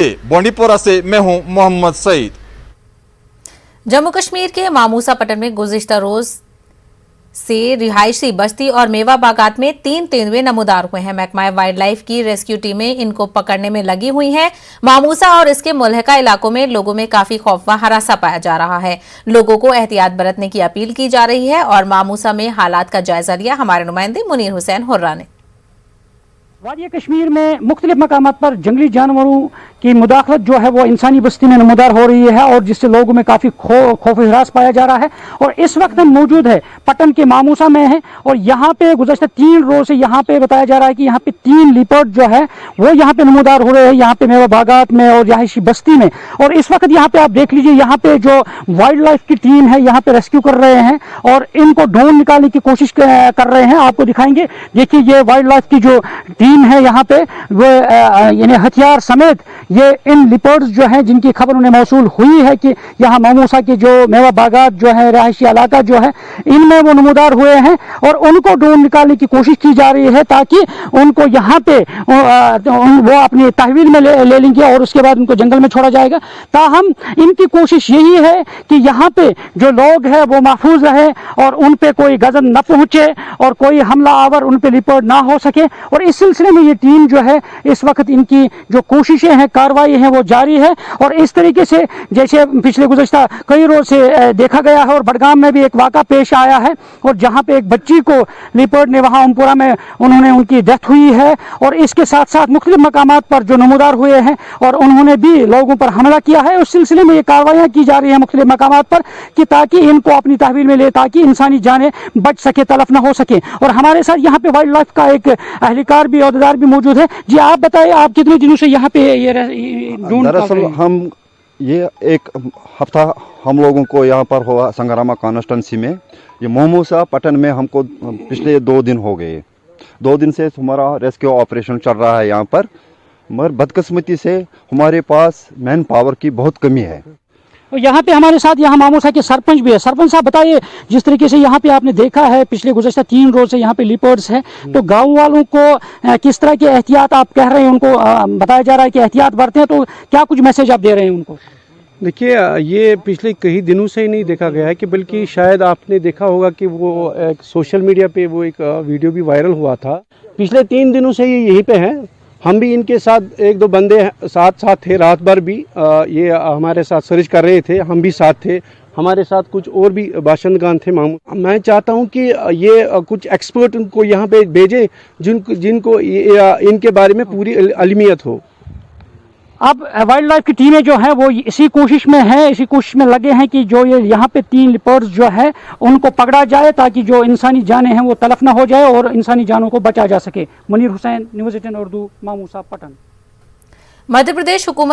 बॉन्डीपोरा से मैं हूं मोहम्मद सईद। जम्मू कश्मीर के मामूसा पट्टन में गुज़िश्ता रोज से रिहायशी बस्ती और मेवा बागात में 3 तेंदुए नमूदार हुए हैं। महकमा वाइल्ड लाइफ की रेस्क्यू टीमें इनको पकड़ने में लगी हुई हैं। मामूसा और इसके मुल्हका इलाकों में लोगों में काफी खौफ व हरासा पाया जा रहा है। लोगों को एहतियात बरतने की अपील की जा रही है और मामूसा में हालात का जायजा लिया हमारे नुमाइंदे मुनीर हुसैन हुर्रा ने। वादिया कश्मीर में मुख्तलिफ मकामात पर जंगली जानवरों की मुदाखलत जो है वो इंसानी बस्ती में नमूदार हो रही है और जिससे लोगों में काफ़ी खौफ हरास पाया जा रहा है। और इस वक्त हम मौजूद है पट्टन के मामूसा में है और यहाँ पे गुज़श्ता 3 रोज़ से यहाँ पे बताया जा रहा है कि यहाँ पे 3 लिपर्ड जो है वो यहाँ पे नमूदार हो रहे हैं, यहाँ पे मेवा बागात में और रिहायशी बस्ती में। और इस वक्त यहाँ पे आप देख लीजिए, यहाँ पे जो वाइल्ड लाइफ की टीम है यहाँ पे रेस्क्यू कर रहे हैं और इनको ढूंढ निकालने की कोशिश कर रहे हैं। आपको दिखाएंगे, देखिए ये वाइल्ड लाइफ की जो टीम है यहाँ पे वो यानी हथियार समेत ये इन लिपर्ड्स जो हैं जिनकी खबर उन्हें मौसूल हुई है कि यहाँ मामूसा की जो मेवा बागात जो है रिहायशी इलाका जो है इनमें वो नमूदार हुए हैं और उनको ढूंढ निकालने की कोशिश की जा रही है ताकि उनको यहाँ पे वो अपनी तहवील में ले लेंगे और उसके बाद उनको जंगल में छोड़ा जाएगा। ताहम इनकी कोशिश यही है कि यहाँ पे जो लोग हैं वो महफूज रहे और उन पे कोई गजन न पहुंचे और कोई हमला आवर उन पे लिपर्ड ना हो सके। और इस सिलसिले में ये टीम जो है इस वक्त इनकी जो कोशिशें हैं, कार्रवाई है वो जारी है। और इस तरीके से जैसे पिछले गुज़श्ता कई रोज से देखा गया है और बडगाम में भी एक वाक़ा पेश आया है और जहां पे एक बच्ची को लिपर्ड ने वहां उमपुरा में उनकी डेथ हुई है। और इसके साथ साथ मुख्तलिफ मकामात पर जो नमूदार हुए हैं और उन्होंने भी लोगों पर हमला किया है। उस सिलसिले में ये कार्रवाइयाँ की जा रही है मुख्तलिफ मकामात पर कि ताकि इनको अपनी तहवील में ले, ताकि इंसानी जानें बच सके, तलफ न हो सके। और हमारे साथ यहाँ पे वाइल्ड लाइफ का एक अहलकार भी, अहदेदार भी मौजूद है। जी आप बताइए, आप कितने दिनों से यहाँ पे ये दरअसल हम ये एक हफ्ता हम लोगों को यहाँ पर हुआ संग्रामा कॉन्स्टिट्यूंसी में, ये मामूसा पट्टन में हमको पिछले 2 दिन हो गए। 2 दिन से हमारा रेस्क्यू ऑपरेशन चल रहा है यहाँ पर, मगर बदकिस्मती से हमारे पास मैन पावर की बहुत कमी है। और यहाँ पे हमारे साथ यहाँ मामूसा के सरपंच भी है। सरपंच साहब बताइए, जिस तरीके से यहाँ पे आपने देखा है पिछले गुज़श्ता 3 रोज से यहाँ पे लिपर्ड्स है, तो गांव वालों को किस तरह के एहतियात आप कह रहे हैं, उनको बताया जा रहा है कि एहतियात बरतें, तो क्या कुछ मैसेज आप दे रहे हैं उनको? देखिए, ये पिछले कई दिनों से ही नहीं देखा गया है कि बल्कि शायद आपने देखा होगा कि वो एक सोशल मीडिया पे वो एक वीडियो भी वायरल हुआ था। पिछले 3 दिनों से ये यहीं पे हैं। हम भी इनके साथ 1-2 बंदे साथ थे, रात भर भी ये हमारे साथ सर्च कर रहे थे, हम भी साथ थे। हमारे साथ कुछ और भी बाशिंदगान थे। मैं चाहता हूं कि ये कुछ एक्सपर्ट उनको यहाँ पे भेजें जिनको इनके बारे में पूरी इल्मियत हो। अब वाइल्ड लाइफ की टीमें जो हैं वो इसी कोशिश में लगे हैं कि जो ये यहाँ पे 3 लिपर्ड्स जो है उनको पकड़ा जाए ताकि जो इंसानी जानें हैं वो तलफ ना हो जाए और इंसानी जानों को बचा जा सके। मुनीर हुसैन, न्यूज़ 18 उर्दू, मामूसा पट्टन। मध्य प्रदेश हुकूमत